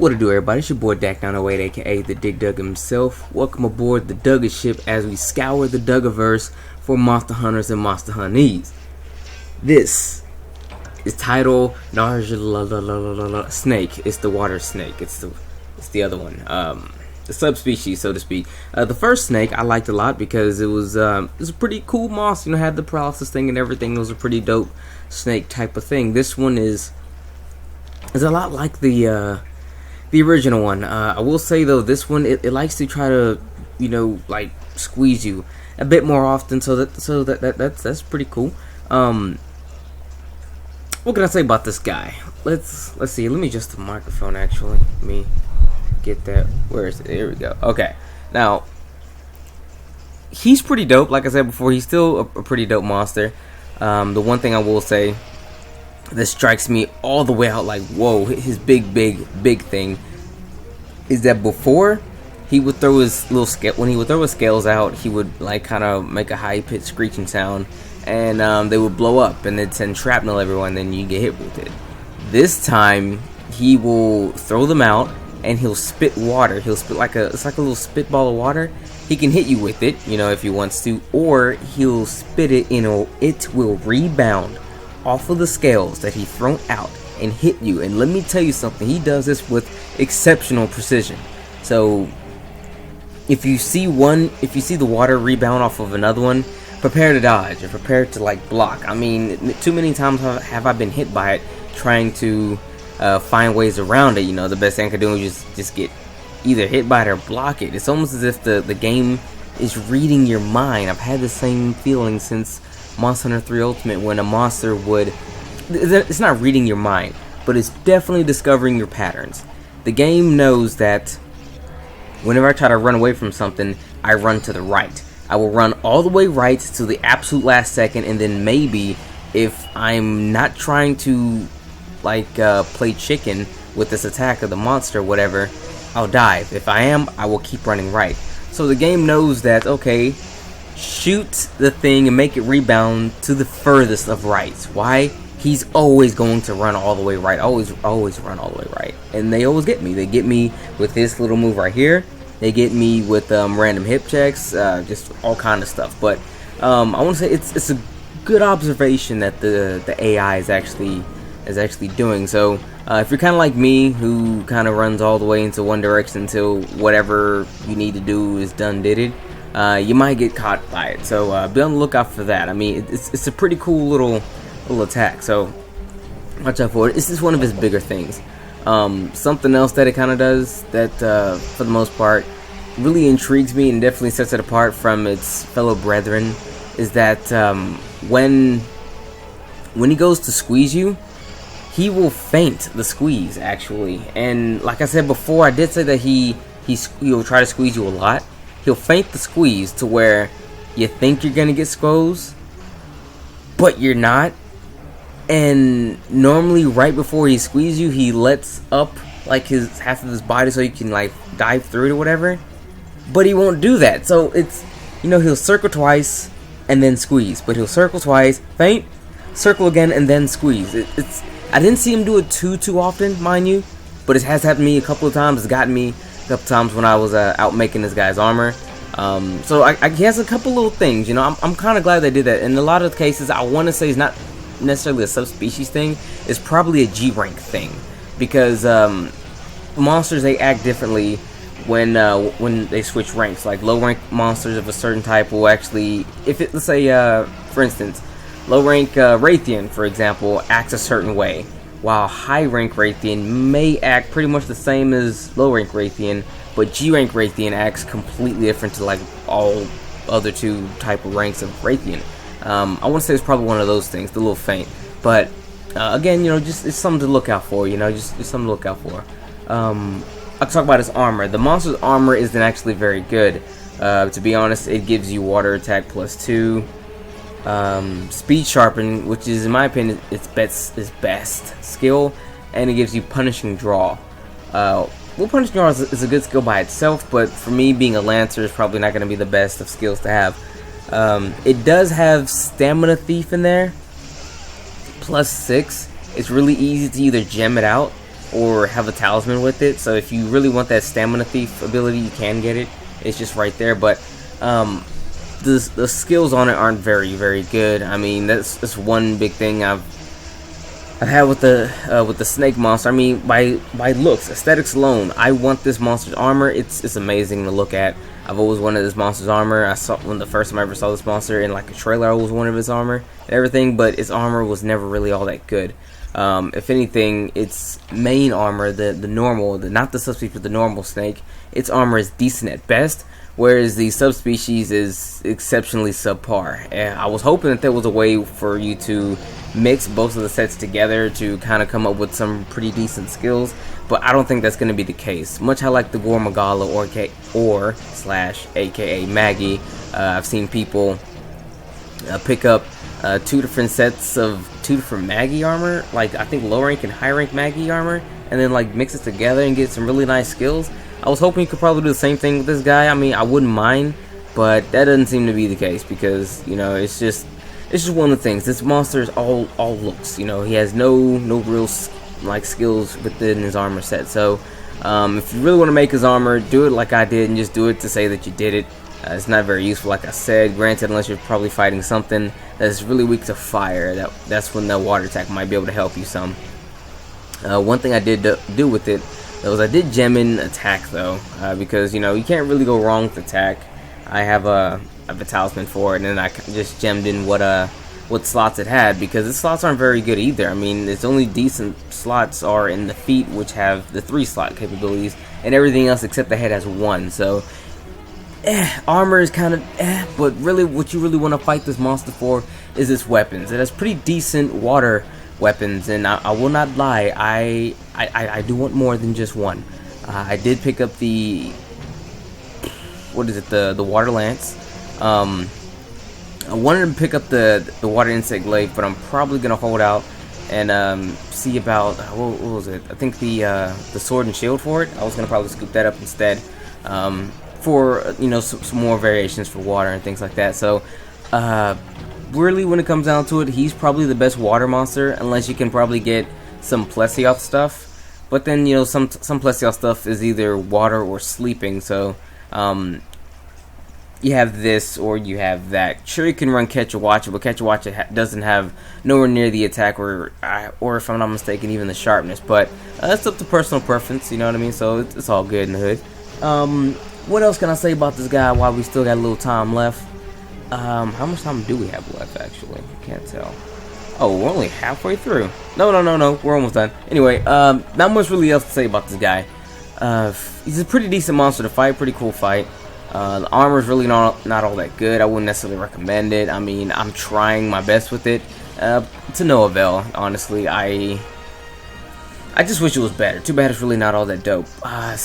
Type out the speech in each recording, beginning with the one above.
What to do, everybody? It's your boy Dak908, aka the Dig Dug himself. Welcome aboard the Dugga ship as we scour the Duggaverse for monster hunters and monster hunties. This is Tidal Najarala snake. It's the water snake. It's the other one. The subspecies, so to speak. The first snake I liked a lot because it was a pretty cool monster. You know, had the paralysis thing and everything. It was a pretty dope snake type of thing. This one is a lot like the original one. I will say though, this one it likes to try to, you know, like squeeze you a bit more often. So that's pretty cool. What can I say about this guy? Let's see. Let me adjust the microphone. Actually, let me get that. Where is it? There we go. Okay. Now he's pretty dope. Like I said before, he's still a pretty dope monster. The one thing I will say that strikes me all the way out, like whoa, his big thing is that before he would throw his little scale, when he would throw his scales out, he would like kind of make a high-pitched screeching sound, and they would blow up and they'd send shrapnel everywhere, and then you get hit with it. This time he will throw them out and he'll spit water. He'll spit it's like a little spitball of water. He can hit you with it, you know, if he wants to, or he'll spit it and it will rebound off of the scales that he thrown out and hit you. And let me tell you something, he does this with exceptional precision. So if you see the water rebound off of another one, prepare to dodge or prepare to like block. I mean, too many times have I been hit by it trying to find ways around it. You know, the best thing I can do is just get either hit by it or block it. It's almost as if the game is reading your mind. I've had the same feeling since Monster Hunter 3 Ultimate, when a monster would, it's not reading your mind, but it's definitely discovering your patterns. The game knows that whenever I try to run away from something, I run to the right. I will run all the way right to the absolute last second, and then maybe if I'm not trying to like play chicken with this attack of the monster or whatever, I'll dive. If I am, I will keep running right. So the game knows that, okay, shoot the thing and make it rebound to the furthest of rights. Why? He's always going to run all the way right. Always run all the way right. And they always get me. They get me with this little move right here. They get me with random hip checks, just all kind of stuff. But I want to say it's a good observation that the AI is actually doing. So if you're kind of like me, who kind of runs all the way into one direction until whatever you need to do is done, you might get caught by it. So be on the lookout for that. I mean, it's a pretty cool little attack, so watch out for it. This is one of his bigger things. Something else that it kind of does that for the most part really intrigues me and definitely sets it apart from its fellow brethren is that when he goes to squeeze you, he will feint the squeeze, actually. And like I said before, I did say that he'll try to squeeze you a lot. He'll feint the squeeze to where you think you're gonna get squoze, but you're not. And normally, right before he squeezes you, he lets up like half of his body so you can like dive through it or whatever. But he won't do that. So it's, you know, he'll circle twice and then squeeze, but he'll circle twice, feint, circle again, and then squeeze. I didn't see him do it too often, mind you, but it has happened to me a couple of times. It's gotten me a couple times when I was out making this guy's armor. So he has a couple little things, you know. I'm kind of glad they did that. In a lot of cases, I want to say it's not necessarily a subspecies thing. It's probably a G rank thing, because monsters, they act differently when they switch ranks. Like low rank monsters of a certain type will actually, let's say for instance, low rank Raytheon, for example, acts a certain way, while high rank Raytheon may act pretty much the same as low rank Raytheon, but G rank Raytheon acts completely different to like all other two type of ranks of Raytheon. I want to say it's probably one of those things, the little feint. But again, you know, just it's something to look out for. You know, just something to look out for. I'll talk about his armor. The monster's armor isn't actually very good. To be honest, it gives you water attack +2. Speed sharpen, which is in my opinion its best skill, and it gives you punishing draw. Well, punishing draw is a good skill by itself, but for me, being a lancer is probably not going to be the best of skills to have. It does have stamina thief in there, +6. It's really easy to either gem it out or have a talisman with it. So if you really want that stamina thief ability, you can get it. It's just right there. But the skills on it aren't very good. I mean, that's one big thing I've had with the snake monster. I mean, by looks, aesthetics alone, I want this monster's armor. It's amazing to look at. I've always wanted this monster's armor. I saw when the first time I ever saw this monster in like a trailer, I always wanted his armor and everything, but its armor was never really all that good. If anything, its main armor, the normal, not the subspecies, but the normal snake, its armor is decent at best, whereas the subspecies is exceptionally subpar. And I was hoping that there was a way for you to mix both of the sets together to kind of come up with some pretty decent skills, but I don't think that's going to be the case. Much how like the Gormagala or slash aka Maggie, I've seen people pick up 2 different sets of 2 different Maggie armor, like I think low rank and high rank Maggie armor, and then like mix it together and get some really nice skills. I was hoping you could probably do the same thing with this guy. I mean, I wouldn't mind, but that doesn't seem to be the case because, you know, it's just one of the things. This monster is all looks. You know, he has no real like skills within his armor set. So if you really want to make his armor, do it like I did and just do it to say that you did it. It's not very useful, like I said. Granted, unless you're probably fighting something that's really weak to fire, that's when the water attack might be able to help you some. One thing I did do with it was I did gem in attack though, because you know you can't really go wrong with attack. I have a talisman for it, and then I just gemmed in what slots it had, because the slots aren't very good either. I mean, its only decent slots are in the feet, which have the 3 slot capabilities, and everything else except the head has 1. So armor is kind of but really what you really want to fight this monster for is its weapons. It has pretty decent water weapons, and I will not lie, I do want more than just one. I did pick up the the water lance. I wanted to pick up the water insect glaive, but I'm probably gonna hold out and see about what was it? I think the sword and shield for it. I was gonna probably scoop that up instead, for you know some more variations for water and things like that. So really, when it comes down to it, he's probably the best water monster, unless you can probably get some Plesioth stuff. But then, you know, some Plesioth stuff is either water or sleeping, so you have this or you have that. Sure, you can run Catch a Watcher, but Catch a Watcher doesn't have nowhere near the attack or if I'm not mistaken, even the sharpness. But it's up to personal preference, you know what I mean? So it's all good in the hood. What else can I say about this guy while we still got a little time left? How much time do we have left, actually? Can't tell. Oh, we're only halfway through. No, we're almost done. Anyway, not much really else to say about this guy. He's a pretty decent monster to fight, pretty cool fight. The armor is really not all that good. I wouldn't necessarily recommend it. I mean, I'm trying my best with it. To no avail, honestly. I just wish it was better. Too bad it's really not all that dope. I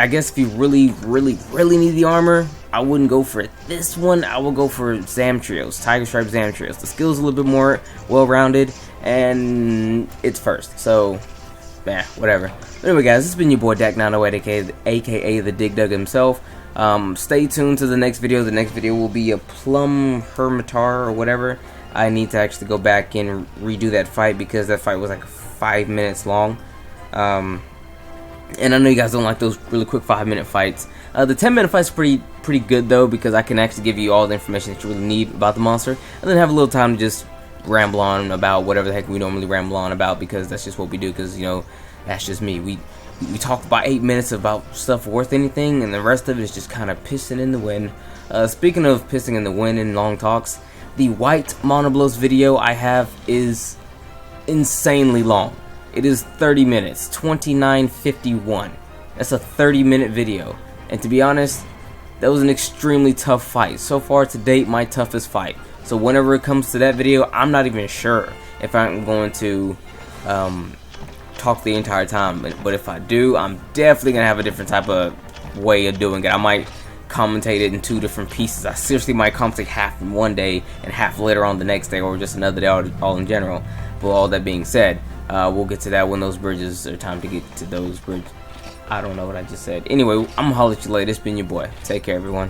guess if you really need the armor, I wouldn't go for this one. I would go for Zamtrios, Tiger Stripe Zamtrios. The skill's a little bit more well-rounded, and it's first. So, whatever. But anyway, guys, this has been your boy Dak908, aka the Dig Dug himself. Stay tuned to the next video. The next video will be a Plum Hermitar or whatever. I need to actually go back and redo that fight because that fight was like 5 minutes long. And I know you guys don't like those really quick 5-minute fights. The 10-minute fight's pretty good though, because I can actually give you all the information that you really need about the monster, and then have a little time to just ramble on about whatever the heck we normally ramble on about, because that's just what we do. Because you know, that's just me. We talk about 8 minutes about stuff worth anything, and the rest of it is just kind of pissing in the wind. Speaking of pissing in the wind and long talks, the white monoblos video I have is insanely long. It is 30 minutes, 29:51. That's a 30-minute video. And to be honest, that was an extremely tough fight. So far to date, my toughest fight. So whenever it comes to that video, I'm not even sure if I'm going to talk the entire time. But if I do, I'm definitely going to have a different type of way of doing it. I might commentate it in 2 different pieces. I seriously might commentate half in one day and half later on the next day, or just another day all in general. But all that being said, we'll get to that when those bridges are time to get to those bridges. I don't know what I just said. Anyway, I'm gonna holler at you later. It's been your boy. Take care, everyone.